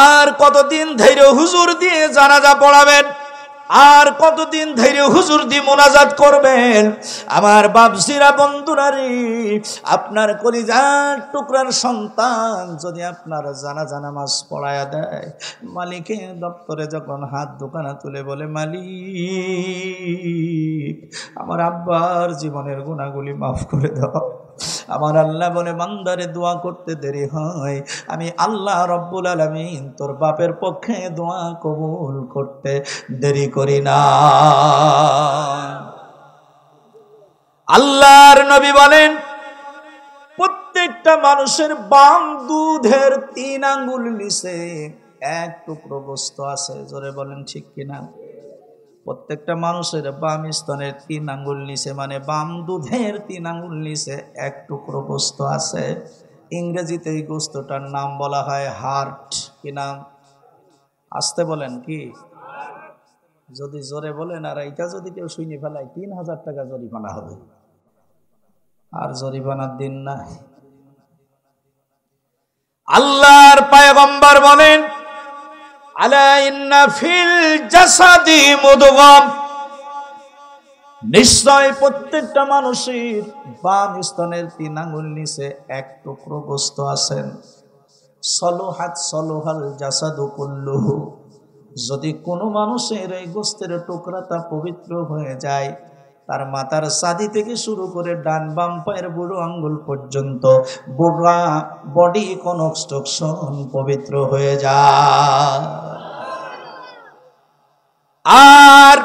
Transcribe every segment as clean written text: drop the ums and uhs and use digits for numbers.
আর কতদিন ধৈর্য হুজুর দিয়ে জানাজা পড়াবেন, আর কতদিন ধৈর্য হুজুর দিয়ে মোনাজাত করবেন? আমার বাপসিরা বন্ধুরা রে, আপনার কলিজার টুকরার সন্তান যদি আপনার জানাজা নামাজ পড়ায়া দেয়, মালিকের দপ্তরে যখন হাত দোকানা তুলে বলে, মালিক আমার আব্বার জীবনের গুনাহগুলি মাফ করে দাও, আমার আল্লাহ বলে, বান্দারে দোয়া করতে দেরি হয়, আমি আল্লাহ রব্বুল আলামিন তোর বাপের পক্ষে দোয়া কবুল করতে দেরি করি না। আল্লাহর নবী বলেন, প্রত্যেকটা মানুষের বাম দুধের 3 আঙ্গুল নিচে এক টুকরো গোস্ত আছে। জোরে বলেন ঠিক কিনা? প্রত্যেকটা মানুষের বাম স্তনের 3 আঙ্গুল নিচে, মানে বাম দুধের 3 আঙ্গুল নিচে এক টুকরো গোস্ত আছে। ইংরেজিতে এই গোস্তটার নাম বলা হয় হার্ট। কি নাম? আসতে বলেন কি? যদি জোরে বলেন, আর এটা যদি কেউ শুনে ফেলায় 3000 টাকা জরিমানা হবে। আর জরিমানার দিন নাই। আল্লাহর পয়গম্বর বলেন, আলা ইন্না ফিল জাসাদি মুদগাম, নিশ্চয় প্রত্যেকটা মানুষের বাম স্তনের 3 আঙ্গুল নিচে এক টুকরো গোস্ত আছেন। সলুহাত সলুহাল জাসাদু কুল্লুহু, যদি কোনো মানুষের এই গোস্তের টুকরাটা পবিত্র হয়ে যায়, তার মাথার সাদি থেকে শুরু করে ডান বাম পায়ের বুড়ো আঙ্গুল পর্যন্ত পুরা বডি কনস্ট্রাকশন পবিত্র হয়ে যায়। আর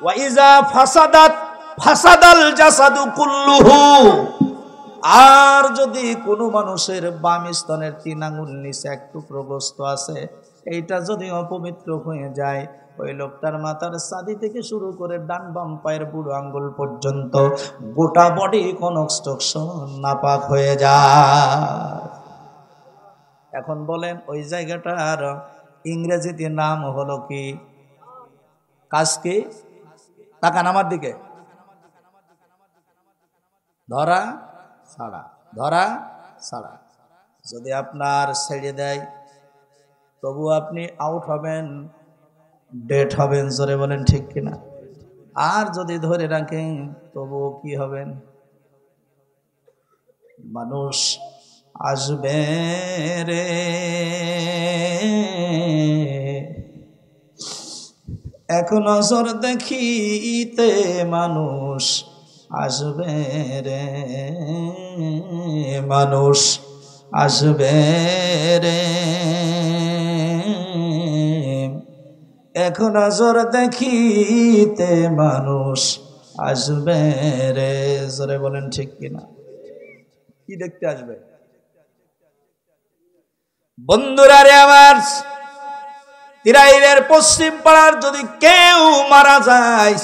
ওয়াইজা ফাসাদাত ফাসাদাল জাসাদু কুল্লুহু, আর যদি কোনো মানুষের বাম স্তনের 3 আঙ্গুল নিচে এক টুকরো গোস্ত আছে, এইটা যদি অপবিত্র হয়ে যায়, ওই লোকটার মাথার সাদি থেকে শুরু করে ডান বাম পায়ের বুড়ো আঙ্গুল পর্যন্ত গোটা বডি কনস্ট্রাকশন নাপাক হয়ে যায়। এখন বলেন, ওই জায়গাটার ইংরেজিতে নাম হলো কি? কাজ কি? তাকান আমার দিকে। ধরা ছাড়া, ধরা ছাড়া। যদি আপনার ছেড়ে দেয়, তবু আপনি আউট হবেন, ডেট হবেন। জোরে বলেন ঠিক কিনা? আর যদি ধরে রাখেন, তবু কি হবেন? মানুষ আসবে রে, এখন নজর দেখিতে মানুষ আসবে রে, মানুষ আসবে রে, এখন নজর দেখিতে মানুষ আসবে রে। জোরে বলেন ঠিক কিনা? কি দেখতে আসবে? বন্ধুরা রে আমার, তিরাইলের পশ্চিম পাড়ার যদি কেউ মারা যায়,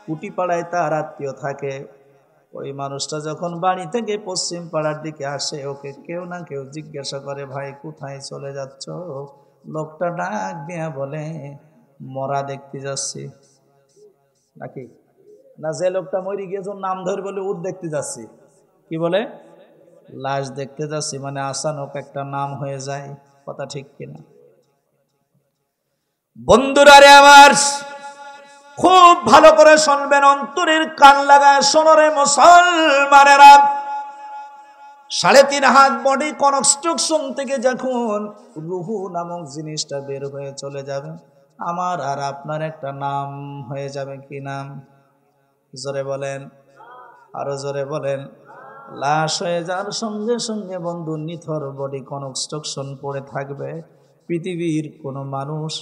কুটি পাড়ায় তার আত্মীয় থাকে, ওই মানুষটা যখন বাড়ি থেকে পশ্চিম পাড়ার দিকে আসে, ওকে কেউ না কেউ জিজ্ঞাসা করে, ভাই কোথায় চলে যাচ্ছ? লোকটা ডাক দিয়া বলে, মরা দেখতে যাচ্ছি। নাকি না, যে লোকটা মরে গিয়েছে নাম ধরে বলে, উদ দেখতে যাচ্ছি। কি বলে? লাশ দেখতে যাচ্ছি, মানে আসানক একটা নাম হয়ে যায়। কথা ঠিক কিনা? বন্ধুরা রে আমার, খুব ভালো করে শুনবেন, অন্তরের কান লাগায় শোনরে মুসলমানেরা। 3.5 হাত বডি কনস্ট্রাকশন থেকে যখন রুহু নামক জিনিসটা বের হয়ে চলে যাবে, আমার আর আপনার একটা নাম হয়ে যাবে। কি নাম? জোরে বলেন, আরো জোরে বলেন। লাশ হয়ে যাওয়ার সঙ্গে সঙ্গে বন্ধু নিথর বডি কনস্ট্রাকশন পড়ে থাকবে। পৃথিবীর কোনো মানুষ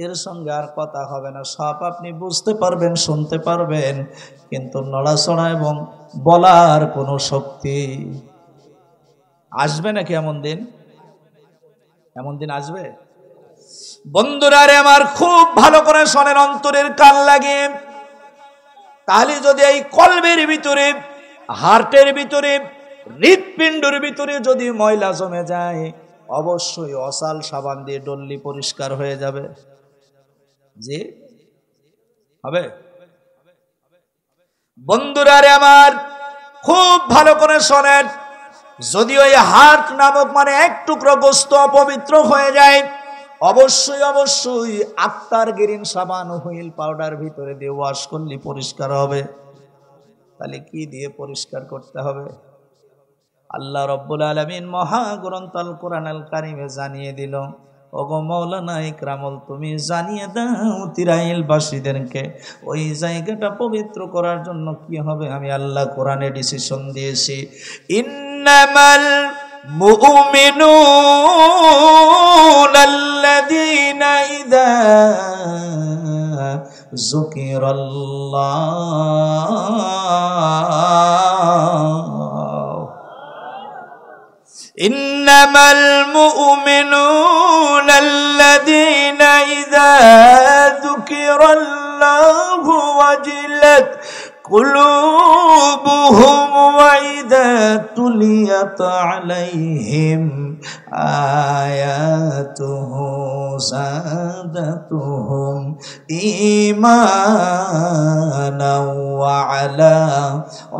এর সঙ্গে আর কথা হবে না। সব আপনি বুঝতে পারবেন, শুনতে পারবেন, কিন্তু নড়াচড়া এবং বলার কোনো শক্তি আসবে নাকি? এমন দিন, এমন দিন আসবে। বন্ধুরা রে আমার, খুব ভালো করে শোনেন, অন্তরের কান লাগে। তাহলে যদি এই কলবের ভিতরে, হার্টের ভিতরে, হৃৎপিণ্ডের ভিতরে যদি ময়লা জমে যায়, অবশ্যই অসাল সাবান দিয়ে ডললি পরিষ্কার হয়ে যাবে। জি হবে। বন্ধুরা রে আমার, খুব ভালো করে শোনেন, যদি ওই হার্ট নামক মানে এক টুকরো গোস্ত অপবিত্র হয়ে যায়, অবশ্যই অবশ্যই আফতার গ্রিন সাবান হুইল পাউডার ভিতরে দিয়ে ওয়াশ করলে পরিষ্কার হবে। তাহলে কি দিয়ে পরিষ্কার করতে হবে? আল্লাহ রব্বুল আলামিন মহাগ্রন্থ আল কোরআন আল কারিমে জানিয়ে দিল, ওগো মাওলানা ইকরামুল, তুমি জানিয়ে দাও তিরাইল বাসীদেরকে ওই জায়গাটা পবিত্র করার জন্য কি হবে। আমি আল্লাহ কোরআনে ডিসিশন দিয়েছি, ইন্নামাল মুমিনুনা আল্লাযীনা ইযা যুকিরাল্লাহ, ইন্নামাল মুমিনুনা আল্লাযীনা ইযা যুকিরাল্লাহু ওয়াজিলাত قلوبهم وإذا تليت عليهم آياته زادتهم إيمانا وعلى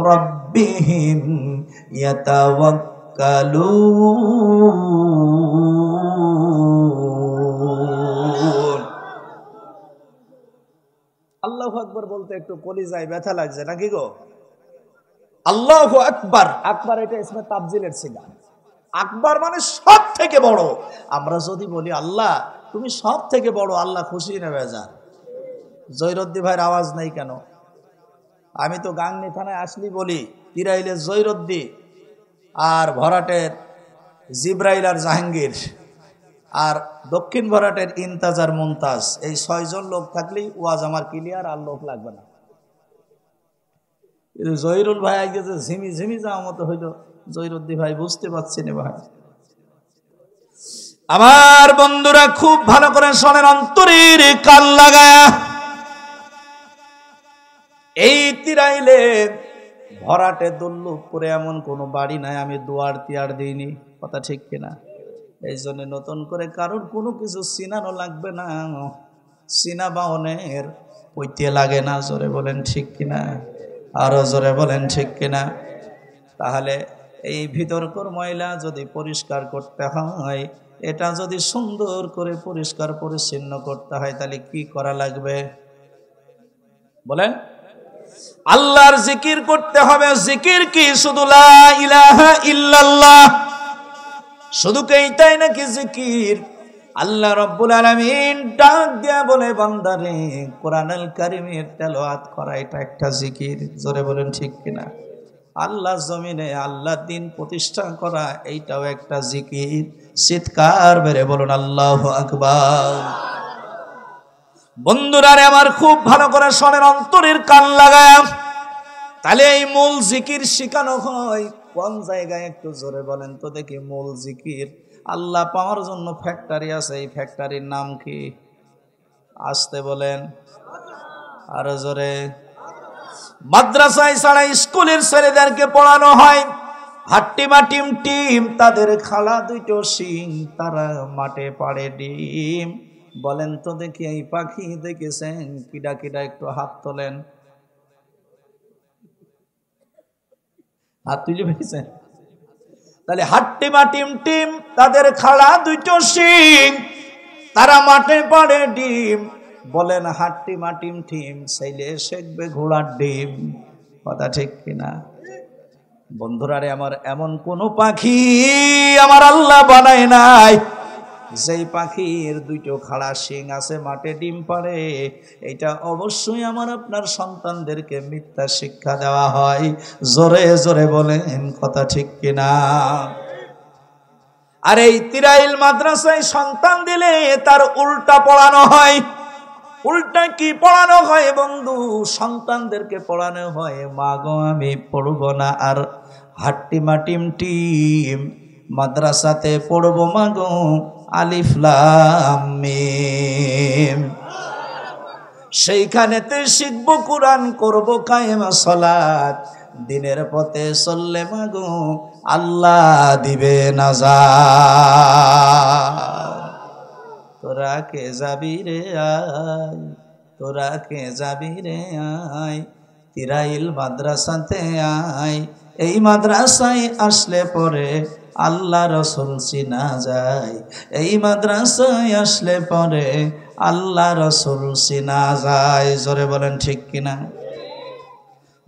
ربهم يتوكلون। আল্লাহু আকবার বলতে একটু কলিজায় ব্যথা লাগছে নাকি গো? আল্লাহু আকবার, আকবার এটা ইসমে তাবজিলের সিগা। আকবার মানে সব থেকে বড়। আমরা যদি বলি আল্লাহ তুমি সব থেকে বড়, আল্লাহ খুশি না বেজার? জয়রদ্দি ভাইয়ের আওয়াজ নাই কেন? আমি তো গাংনী থানায় আসলি বলি তিরাইলের জয়রদ্দি আর ভরাটের জিব্রাইল আর জাহাঙ্গীর আর দক্ষিণ ভরাটের ইন্তাজার মুমতাজ, এই 6 জন লোক থাকলেই ওয়াজ আমার ক্লিয়ার, আর লোক লাগবে না। জহিরুল ভাই আগে যে ঝিমি ঝিমি যাওয়ার মতো হইল, জহিরুদ্দি ভাই বুঝতে পারছি না ভাই। আমার বন্ধুরা খুব ভালো করে শোনেন, অন্তরের কান লাগায়া। এই তিরাইলে ভরাটে দুল্লুপুরে এমন কোনো বাড়ি নাই আমি দুয়ার তিয়ার দিইনি, কথা ঠিক কিনা? এই জন্য নতুন করে কারোর কোনো কিছু চিনানো লাগবে না, চিনা বাউনের পৈতে লাগে না। জোরে বলেন ঠিক কিনা? আরো জোরে বলেন ঠিক কিনা? তাহলে এই ভিতরকর ময়লা যদি পরিষ্কার করতে হয়, এটা যদি সুন্দর করে পরিষ্কার পরিচ্ছন্ন করতে হয়, তাহলে কি করা লাগবে বলেন? আল্লাহর জিকির করতে হবে। জিকির কি? শুধু লা ইলাহা ইল্লাল্লাহ, শুধু এইটাই নাকি জিকির? আল্লাহ রাব্বুল আলামিন ডাক দিয়া বলে, বান্দারে কোরআনুল কারীমের তেলাওয়াত করা এটা একটা জিকির। জোরে বলেন ঠিক কিনা? আল্লাহ জমিনে আল্লাহ দিন প্রতিষ্ঠা করা এইটাও একটা জিকির। চিৎকার বেরে বলুন আল্লাহু আকবার। বন্ধুরা আমার খুব ভালো করে শোনেন, অন্তরের কান লাগায়। তাহলে এই মূল জিকির শিখানো হয় কোন জায়গায়? একটু জোরে বলেন তো দেখি। মূল জিকির আল্লাহ পাওয়ার জন্য ফ্যাক্টরি আছে, এই ফ্যাক্টরির নাম কি? আসতে বলেন আরো জোরে। মাদ্রাসায় ছাড়া স্কুলের ছেলেদেরকে পড়ানো হয় হাট্টিমা টিম টিম, তাদের খালা দুটো শিং, তারা মাঠে পাড়ে ডিম। বলেন তো দেখি এই পাখি দেখেছেন কিডা কিডা? একটু হাত তোলেন। হাত তুলে ফেলেছেন? তাহলে হাট্টিমা টিম টিম, তাদের খালা দুটো শিং, তারা মাঠে পাড়ে ডিম। বলেন হাট্টিমা টিম টিম, চাইলে শেখবে ঘোড়ার ডিম। কথা ঠিক কিনা? বন্ধুরা রে আমার, এমন কোন পাখি আমার আল্লাহ বানায় নাই যেই পাখির দুটো খাড়া শিং আছে, মাঠে ডিম পাড়ে। এটা অবশ্যই আমার আপনার সন্তানদেরকে মিথ্যা শিক্ষা দেওয়া হয়। জোরে জোরে বলেন কথা ঠিক কিনা? আর এই তিরাইল মাদ্রাসায় সন্তান দিলে তার উল্টা পড়ানো হয়। উল্টা কি পড়ানো হয় বন্ধু? সন্তানদেরকে পড়ানো হয়, মা গো আমি পড়ব না আর হাট্টিমা টিম টিম, মাদ্রাসাতে পড়ব মা গো আলিফ লাম মিম। সেইখানেতে শিখব কোরআন, করব কায়েম সালাত, দিনের পথে চললে মা গো আল্লাহ দিবে নাজাত। তোরা কে যাবি রে আয়, তোরা কে যাবি রে আয়, তিরাইল মাদ্রাসাতে আয়, এই মাদ্রাসায় আসলে পরে আল্লাহ রসুল চিনা যায়, এই মাদ্রাসায় আসলে পরে আল্লাহ রসুল চিনা যায়। জোরে বলেন ঠিক কিনা?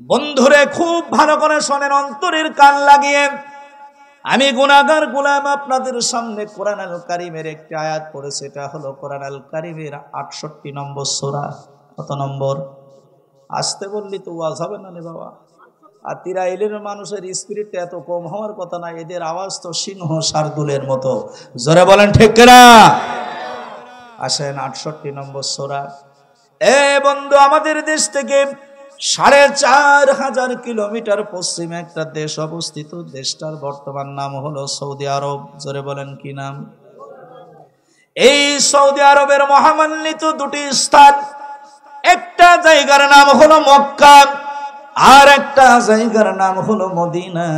বন্ধুরে খুব ভালো করে শোনেন, অন্তরের কান লাগিয়ে। আমি গুনাহগার গোলাম আপনাদের সামনে কোরআন আল কারীমের একটি আয়াত পড়েছে। এটা হলো কোরআন আল কারীমের 68 নম্বর সূরা। কত নম্বর? আসতে বললি তো ওয়াজ হবে না রে বাবা। আর তিরাইলের মানুষের স্পিরিটটা এত কম হওয়ার কথা না, এদের আওয়াজ তো সিংহ শার্দুলের মতো। জোরে বলেন ঠিক কিনা? আসেন 68 নম্বর সূরা। এ বন্ধু, আমাদের দেশ থেকে 4500 কিলোমিটার পশ্চিমে একটা দেশ অবস্থিত। দেশটার বর্তমান নাম হলো সৌদি আরব। জোরে বলেন কি নাম? এই সৌদি আরবের মহামান্বিত দুটি স্থান, একটা জায়গার নাম হলো মক্কা, আর একটা জায়গার নাম হলো মদিনা।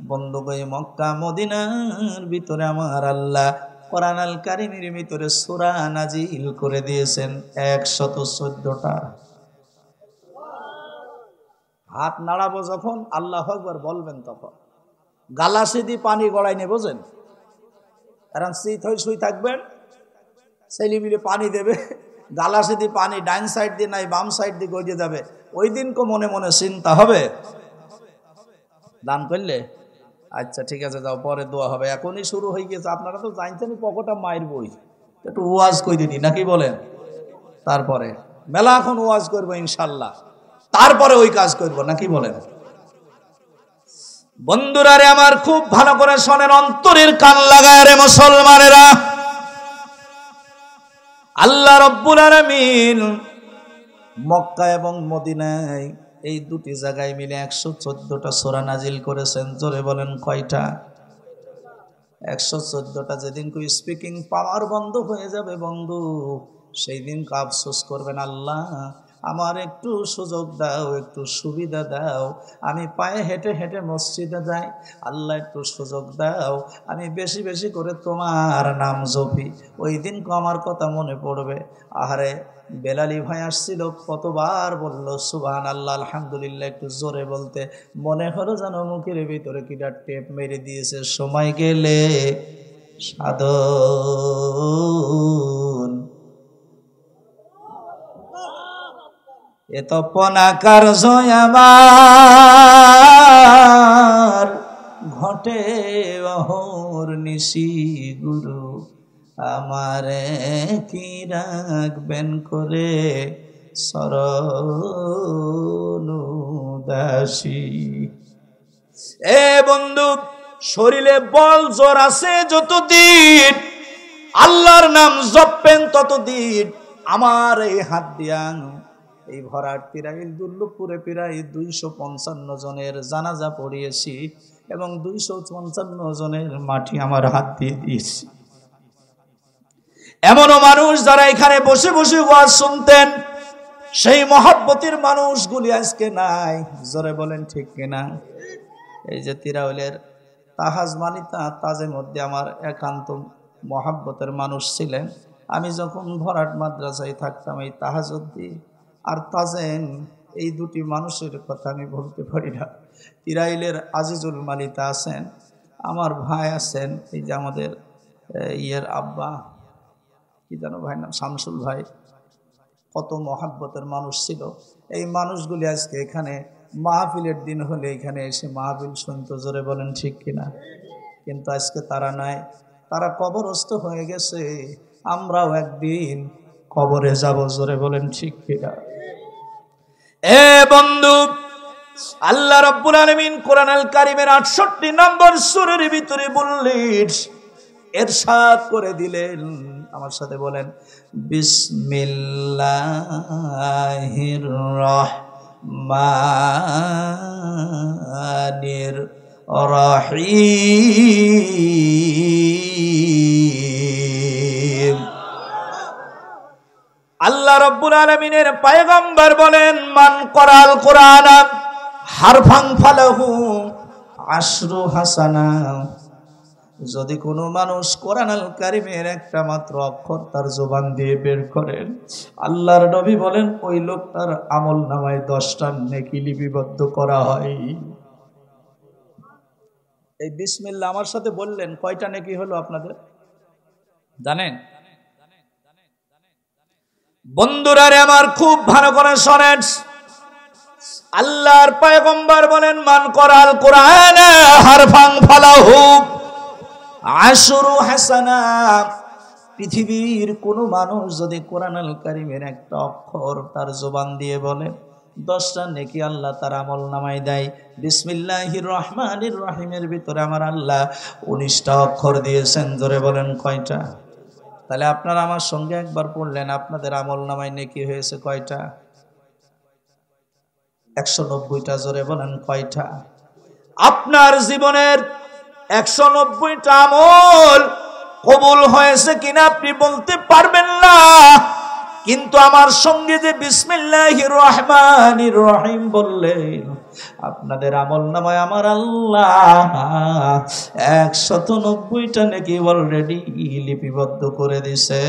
বন্ধু, এই মক্কা মদিনার ভিতরে আমার আল্লাহ কোরআন আল কারীমের ভিতরে সূরা নাজিল করে দিয়েছেন 114টা। হাত নাড়াবো যখন, আল্লাহু আকবার বলবেন, তখন গালাসি দিয়ে পানি গড়াই নিয়ে, বোঝেন? কারণ শীত হয়ে শুই থাকবেন, ছেলে মিলে পানি দেবে, গালাসি দিয়ে পানি ডাইন সাইড দিয়ে নাই বাম সাইড দিয়ে গড়িয়ে যাবে। ওই দিন কো মনে মনে চিন্তা হবে দান করলে। আচ্ছা ঠিক আছে, যাও, পরে দোয়া হবে। এখনই শুরু হয়ে গেছে, আপনারা তো জানছেন পকটা মায়ের বই, একটু ওয়াজ কই দিদি নাকি বলেন? তারপরে মেলা এখন ওয়াজ করবো ইনশাল্লাহ, তারপরে ওই কাজ করব নাকি বলেন? বন্ধুরা রে আমার, খুব ভালো করে শোনেন, অন্তরের কান লাগায় রে মুসলমানেরা। আল্লাহ রব্বুল আলামিন মক্কা এবং মদিনায় এই দুটি জায়গায় মিলে 114টা সূরা নাজিল করেছেন। জোরে বলেন কয়টা? 114টা। যেদিন কই স্পিকিং পাওয়ার বন্ধ হয়ে যাবে বন্ধু, সেই দিন আফসোস করবেন, আল্লাহ আমার একটু সুযোগ দাও, একটু সুবিধা দাও, আমি পায়ে হেঁটে হেঁটে মসজিদে যাই। আল্লাহ একটু সুযোগ দাও, আমি বেশি বেশি করে তোমার নাম জপি। ওই দিন আমার কথা মনে পড়বে। আহারে, বেলালি ভাই আসছিল, কতবার বললো সুবহানাল্লাহ আলহামদুলিল্লাহ, একটু জোরে বলতে, মনে হলো যেন মুখের ভিতরে কিটা টেপ মেরে দিয়েছে। সময় গেলে সাধন এ তপনাকার জয় আমার ঘটে অহর নিশি। গুরু আমারে কি রাখবেন করে শরণ দাসী। এ বন্ধু, শরীরে বল জোর আছে যতদিন, আল্লাহর নাম জপবেন ততদিন। আমার এই হাত দিয়া এই ভরাট তিরাইল দুর্লভপুরে প্রায় 255 জনের জানাজা পড়িয়েছি এবং 255 জনের মাটি আমার হাত দিয়ে দিয়েছি। এমনও মানুষ যারা এখানে বসে বসে ওয়াজ শুনতেন, সেই মহব্বতের মানুষগুলি আজকে নাই। জোরে বলেন ঠিক কিনা? এই যে তিরাইলের তাহাজ মানিতা তাজের মধ্যে আমার একান্ত মহব্বতের মানুষ ছিলেন। আমি যখন ভরাট মাদ্রাসায় থাকতাম, এই তাহাজুদ্দি আর তাজেন, এই দুটি মানুষের কথা আমি বলতে পারি না। তিরাইলের আজিজুল মালিতা আছেন, আমার ভাই আছেন, এই যে আমাদের ইয়ের আব্বা, কি জানো ভাই নাম, শামসুল ভাই, কত মহাব্বতের মানুষ ছিল। এই মানুষগুলি আজকে এখানে মাহফিলের দিন হলে এখানে এসে মাহফিল শুনতো। জোরে বলেন ঠিক কিনা? কিন্তু আজকে তারা নাই, তারা কবরস্থ হয়ে গেছে। আমরাও একদিন কবরে যাব। জোরে বলেন ঠিক কিনা? এ বন্ধু, আল্লাহ রাব্বুল আলামিন কোরআন আল কারীমের 68 নম্বর সূরার ভিতরে বললেন, ইরশাদ করে দিলেন, আমার সাথে বলেন, বিসমিল্লাহির রহমানির রহিম। আল্লাহ রাব্বুল আলামিনের পয়গম্বর বলেন, মান করাল কোরআন হারফান ফালাহু আশরু হাসানা। যদি কোনো মানুষ কোরআন আল কারীমের একটা মাত্র অক্ষর তার জবান দিয়ে বের করেন, আল্লাহর নবী বলেন ওই লোকটার আমল নামায় 10টা নেকি লিপিবদ্ধ করা হয়। এই বিসমিল্লাহ আমার সাথে বললেন, কয়টা নেকি হলো আপনাদের জানেন? বন্ধুরা রে আমার, খুব ভালো করে শোনেন। আল্লাহর পয়গম্বর বলেন, মান করাল কোরআন হারফান ফালাহু আশরু হাসানা। পৃথিবীর কোন মানুষ যদি কোরআনুল কারীমের একটা অক্ষর তার জবান দিয়ে বলে, 10টা নেকি আল্লাহ তার আমল নামায় দেয়। বিসমিল্লাহির রহমানির রহিমের ভিতরে আমার আল্লাহ 19টা অক্ষর দিয়েছেন। জোরে বলেন কয়টা? তাহলে আপনারা আমার সঙ্গে একবার পড়লেন, আপনাদের আমল নামায় নেকি হয়েছে কয়টা? 190টা। জোরে বলেন কয়টা? আপনার জীবনের 190টা আমল কবুল হয়েছে কিনা আপনি বলতে পারবেন না, কিন্তু আমার সঙ্গে যে বিসমিল্লাহির রহমানির রহিম বললেন, আপনাদের আমল নামায় আমার আল্লাহ 190টা নেকি অলরেডি লিপিবদ্ধ করে দিছে।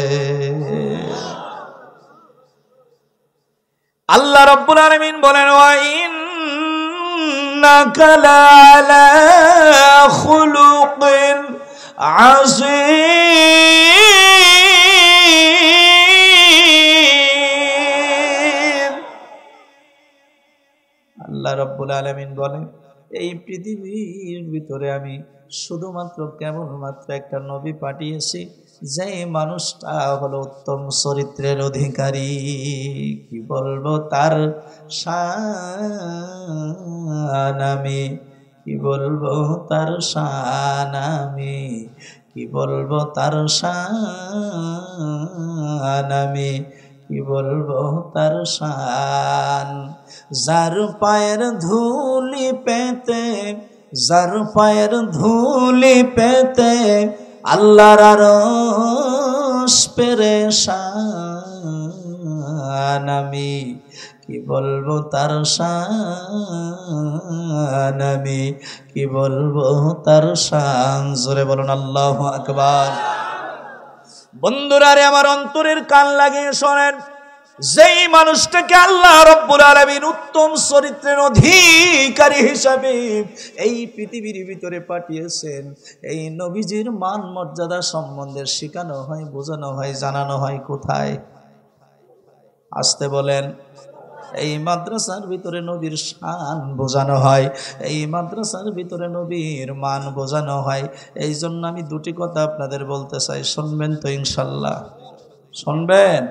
আল্লাহ রাব্বুল আলামিন বলেন, ওয়া ইন্নাকা লাআলা খুলুকিন আযীম। আল্লাহ রাব্বুল আলামিন বলেন, এই পৃথিবীর ভিতরে আমি শুধুমাত্র কেবলমাত্র একটা নবী পাঠিয়েছি, যে মানুষটা হলো উত্তম চরিত্রের অধিকারী। কি বলবো তার শান আমি, কি বলবো তার শান আমি, কি বলবো তার শান আমি, কি বলবো তার শান। যার পায়ের ধুলি পেতে, যার পায়ের ধুলি পেতে আল্লাহর আরশ পেরেশান আমি, কি বলবো তার শান আমি, কি বলবো তার শান। জোরে বলুন আল্লাহু আকবার। বন্ধুরা রে আমার, অন্তরের কান লাগিয়ে শোনেন, যেই মানুষটাকে আল্লাহ রাব্বুল আলামিন উত্তম চরিত্রের অধিকারী হিসাবে এই পৃথিবীর ভিতরে পাঠিয়েছেন, এই নবীজির মান মর্যাদা সম্বন্ধে শেখানো হয়, বোঝানো হয়, জানানো হয় কোথায়? আসতে বলেন। এই মাদ্রাসার ভিতরে নবীর শান বোঝানো হয়, এই মাদ্রাসার ভিতরে নবীর মান বোঝানো হয়। এই জন্য আমি দুটি কথা আপনাদের বলতে চাই, শুনবেন তো ইনশাল্লাহ? শুনবেন?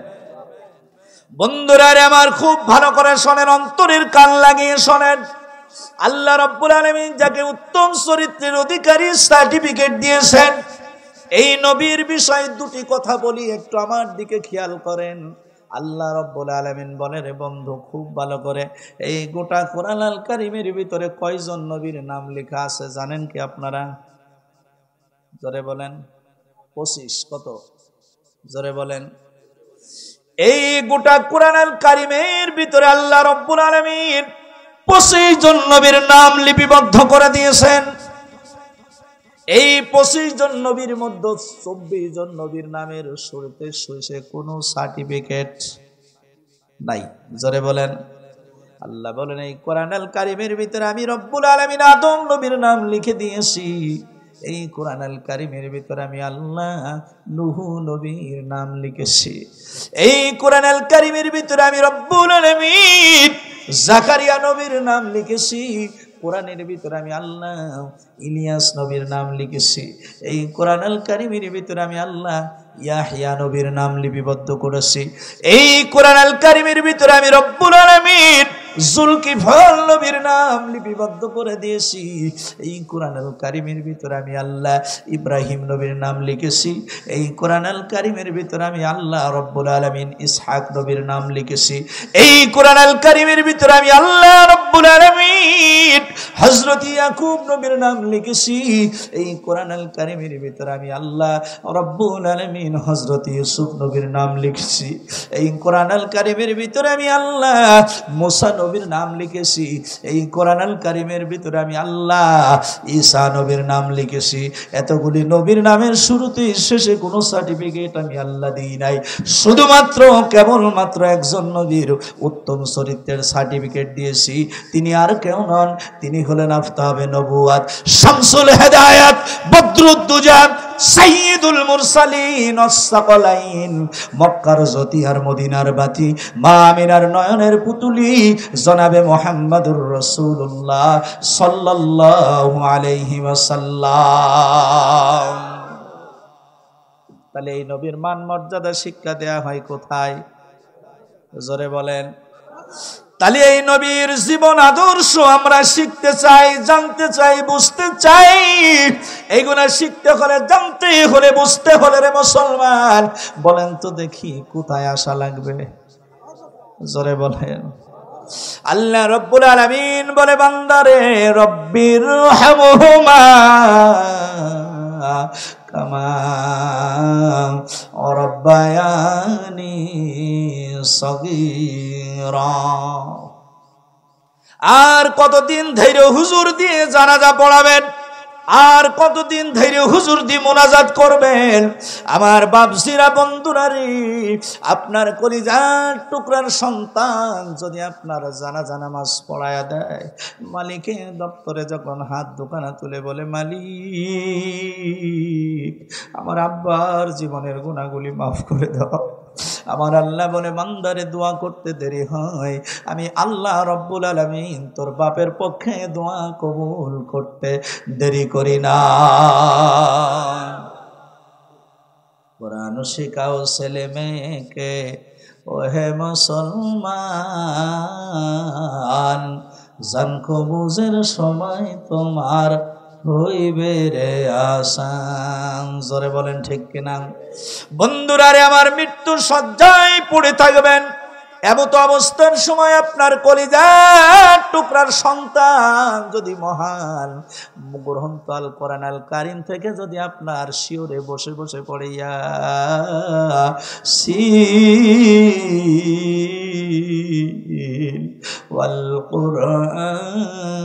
বন্ধুরা রে আমার, খুব ভালো করে শোনেন, অন্তরের কান লাগিয়ে শোনেন। আল্লাহ রাব্বুল আলামিন যাকে উত্তম চরিত্রের অধিকারী সার্টিফিকেট দিয়েছেন, এই নবীর বিষয়ে দুটি কথা বলি, একটু আমার দিকে খেয়াল করেন। আল্লাহ রাব্বুল আলামিন বলে, রে বন্ধু খুব ভালো করে, এই গোটা কোরআনুল কারীমের ভিতরে কয়জন নবীর নাম লেখা আছে জানেন কি আপনারা? জোরে বলেন। 25। কত? জোরে বলেন। এই গোটা কোরআনুল কারীমের ভিতরে আল্লাহ রাব্বুল আলামিন 25 জন নবীর নাম লিপিবদ্ধ করে দিয়েছেন। এই 25 জন নবীর মধ্যে 24 জন নবীর নামের শুরুতে শেষে কোনো সার্টিফিকেট নাই। জোরে বলেন। আল্লাহ বলেন, এই কোরআনুল কারীমের ভিতরে আমি রব্বুল আলামিন আদম নবীর নাম লিখে দিয়েছি। এই কোরআনুল কারীমের ভিতরে আমি আল্লাহ নূহ নবীর নাম লিখেছি। এই কোরআনুল কারীমের ভিতরে আমি রব্বুল আলামিন জাকারিয়া নবীর নাম লিখেছি। কোরআনের ভিতরে আমি আল্লাহ ইলিয়াস নবীর নাম লিখেছি। এই কোরআনুল কারীমের ভিতরে আমি আল্লাহ ইয়াহইয়া নবীর নাম লিপিবদ্ধ করেছি। এই কোরআনুল কারীমের ভিতরে আমি রব্বুল আলামিন যুলকিফল নবীর নাম লিপিবদ্ধ করে দিয়েছি। এই কোরআনুল কারীমের ভিতরে আমি আল্লাহ ইব্রাহিম নবীর নাম লিখেছি। এই কোরআনুল কারীমের ভিতরে আমি আল্লাহ রব্বুল আলামিন ইসহাক নবীর নাম লিখেছি। এই কোরআনুল কারীমের ভিতরে আমি আল্লাহ রব্বুল আলামিন হযরত ইয়াকুব নবীর নাম লিখেছি। এই কোরআনুল কারীমের ভিতরে আমি আল্লাহ রব্বুল আলামিন হযরত ইউসুফ নবীর নাম লিখেছি। এই কোরআনুল কারীমের ভিতরে আমি আল্লাহ মুসা নবীর নাম লিখেছি, এই কোরআন আল কারিমের ভিতরে আমি আল্লাহ ঈসা নবীর নাম লিখেছি। এতগুলি নবীর নামের শুরুতে শেষে কোনো সার্টিফিকেট আমি আল্লাহ দিই নাই, শুধুমাত্র কেবলমাত্র একজন নবীর উত্তম চরিত্রের সার্টিফিকেট দিয়েছি। তিনি আর কেউ নন, তিনি হলেন আফতাবে নবুয়াত, শামসুল হেদায়াত, বদরুদ্দুজা, সাইয়্যিদুল মুরসালিন, আস-সাকলাইন, মক্কার জ্যোতি আর মদিনার বাতি, মা আমিনার নয়নের পুতুলি, জনাবে মুহাম্মদুর রাসূলুল্লাহ সাল্লাল্লাহু আলাইহি ওয়াসাল্লাম। তাহলে এই নবীর মান মর্যাদা শিক্ষা দেয়া হয় কোথায়? জোরে বলেন। তাহলে এই নবীর জীবন আদর্শ আমরা শিখতে চাই, জানতে চাই, বুঝতে চাই। এইগুলা শিখতে হলে, জানতে হলে, বুঝতে হলে রে মুসলমান, বলেন তো দেখি কোথায় আসা লাগবে? জোরে বলেন। আল্লাহ রব্বুল আলামিন বলে বান্দারে, রব্বির হামহুমা কামা রাব্বায়ানি সগীরা। আর কতদিন ধৈর্য হুজুর দিয়ে জানাজা পড়াবেন? আর কতদিন ধৈর্য হুজুর দিয়ে মোনাজাত করবেন? আমার বাপজিরা, বন্ধুরা রে, আপনার কলিজার টুকরার সন্তান যদি আপনার জানাজা নামাজ পড়ায়া দেয়, মালিকের দপ্তরে যখন হাত দোকানা তুলে বলে, মালিক আমার আব্বার জীবনের গুনাহগুলি মাফ করে দাও, আমার আল্লাহ বলে, বান্দারে দোয়া করতে দেরি হয়, আমি আল্লাহ রব্বুল আলামিন তোর বাপের পক্ষে দোয়া কবুল করতে দেরি করি না। কোরআন শিখাও ছেলে মেয়েকে, ওহে মুসলমান, জান কবুজের সময় তোমার হইবে রে আসান। জোরে বলেন ঠিক কিনা? বন্ধুরা রে, আমার মৃত্যুর শয্যায় পড়ে থাকবেন, এমত অবস্থার সময় আপনার কলিজার টুকরার সন্তান যদি মহান গ্রন্থ আল কোরআন আল কারীম থেকে যদি আপনার শিওরে বসে বসে পড়ে ইয়াসিন ওয়াল কুরআনিল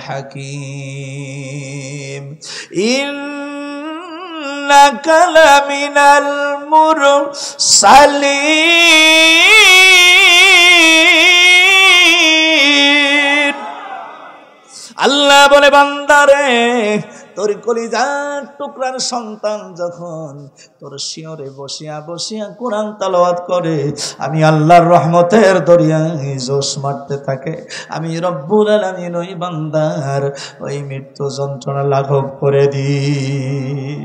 হাকীম ইন্নাকা লামিনাল মুরসালিন। আল্লাহ বলে, বান্দারে, তোর কলিজার টুকরার সন্তান যখন তোর শিয়রে বসিয়া বসিয়া কোরআন তেলাওয়াত করে, আমি আল্লাহর রহমতের দরিয়ায় জোশ মারতে থাকে, আমি রব্বুল আলামিন ওই বান্দার ওই মৃত্যু যন্ত্রণা লাঘব করে দিই।